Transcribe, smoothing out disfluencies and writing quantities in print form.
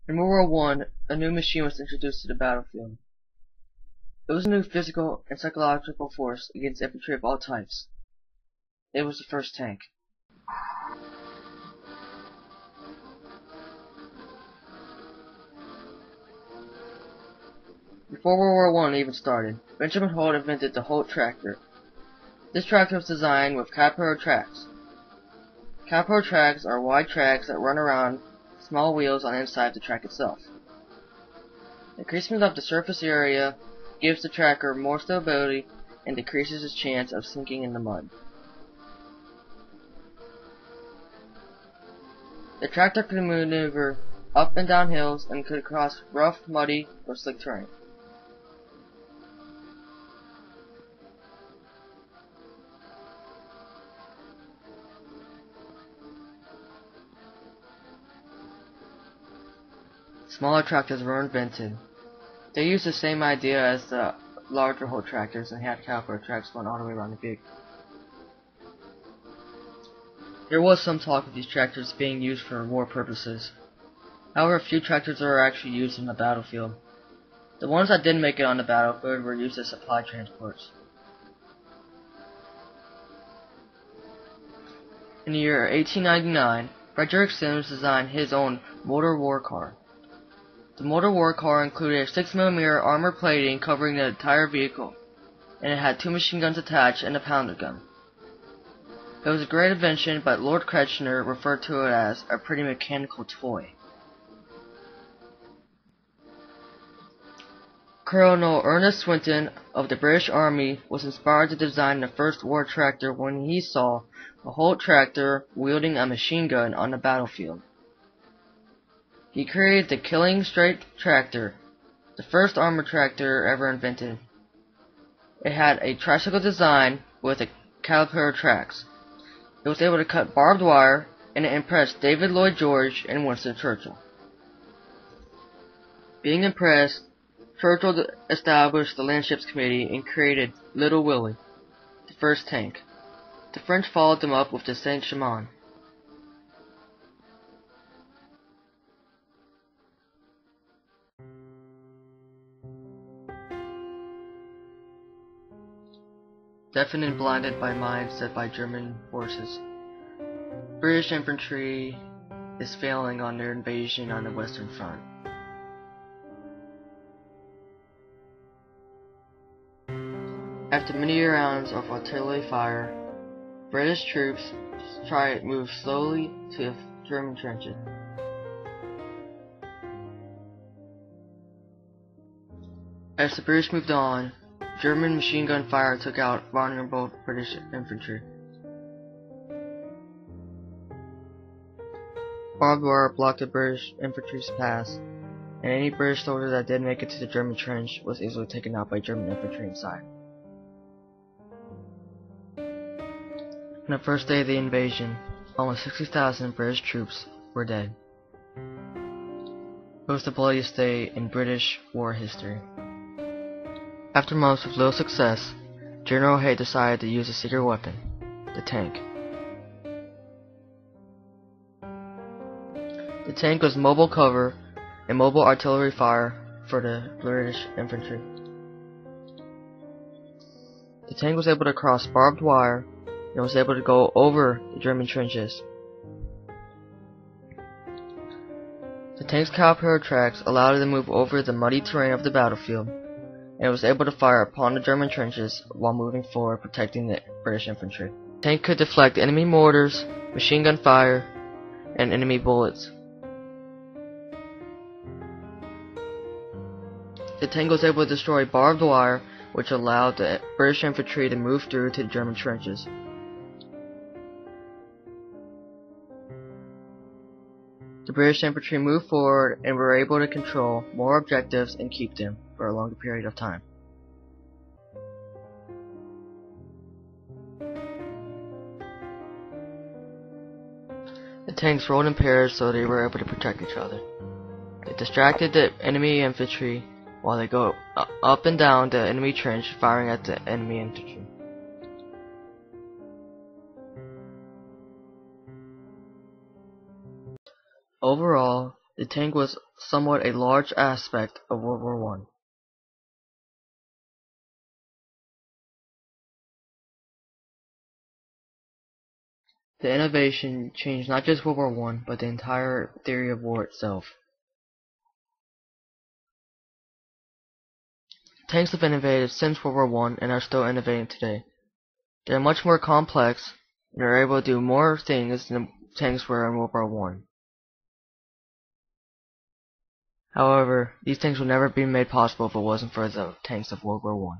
In World War I, a new machine was introduced to the battlefield. It was a new physical and psychological force against infantry of all types. It was the first tank. Before World War I even started, Benjamin Holt invented the Holt tractor. This tractor was designed with caterpillar tracks. Caterpillar tracks are wide tracks that run around small wheels on the inside of the track itself. The increasement of the surface area gives the tracker more stability and decreases its chance of sinking in the mud. The tractor could maneuver up and down hills and could cross rough, muddy, or slick terrain. Smaller tractors were invented. They used the same idea as the larger Holt tractors and had caterpillar tracks going all the way around the vehicle. There was some talk of these tractors being used for war purposes. However, few tractors are actually used in the battlefield. The ones that did make it on the battlefield were used as supply transports. In the year 1899, Frederick Sims designed his own motor war car. The motor war car included a 6mm armor plating covering the entire vehicle, and it had 2 machine guns attached and a pounder gun. It was a great invention, but Lord Kretschner referred to it as a pretty mechanical toy. Colonel Ernest Swinton of the British Army was inspired to design the first war tractor when he saw a Holt tractor wielding a machine gun on the battlefield. He created the Killing Straight tractor, the first armored tractor ever invented. It had a tricycle design with caterpillar tracks. It was able to cut barbed wire, and it impressed David Lloyd George and Winston Churchill. Being impressed, Churchill established the Landships Committee and created Little Willie, the first tank. The French followed them up with the Saint-Chamond. Deafened and blinded by mines set by German forces, British infantry is failing on their invasion on the Western Front. After many rounds of artillery fire, British troops move slowly to German trenches. As the British moved on, German machine gun fire took out vulnerable British infantry. Barbed wire blocked the British infantry's pass, and any British soldier that did make it to the German trench was easily taken out by German infantry inside. On the first day of the invasion, almost 60,000 British troops were dead. It was the bloodiest day in British war history. After months of little success, General Hay decided to use a secret weapon, the tank. The tank was mobile cover and mobile artillery fire for the British infantry. The tank was able to cross barbed wire and was able to go over the German trenches. The tank's caterpillar tracks allowed it to move over the muddy terrain of the battlefield, and it was able to fire upon the German trenches while moving forward, protecting the British infantry. The tank could deflect enemy mortars, machine gun fire, and enemy bullets. The tank was able to destroy barbed wire, which allowed the British infantry to move through to the German trenches. The British infantry moved forward and were able to control more objectives and keep them for a longer period of time. The tanks rolled in pairs so they were able to protect each other. They distracted the enemy infantry while they go up and down the enemy trench, firing at the enemy infantry. Overall, The tank was somewhat a large aspect of World War One. The innovation changed not just World War One, but the entire theory of war itself. Tanks have been innovated since World War One and are still innovating today. They are much more complex and are able to do more things than tanks were in World War One. However, these things would never be made possible if it wasn't for the tanks of World War One.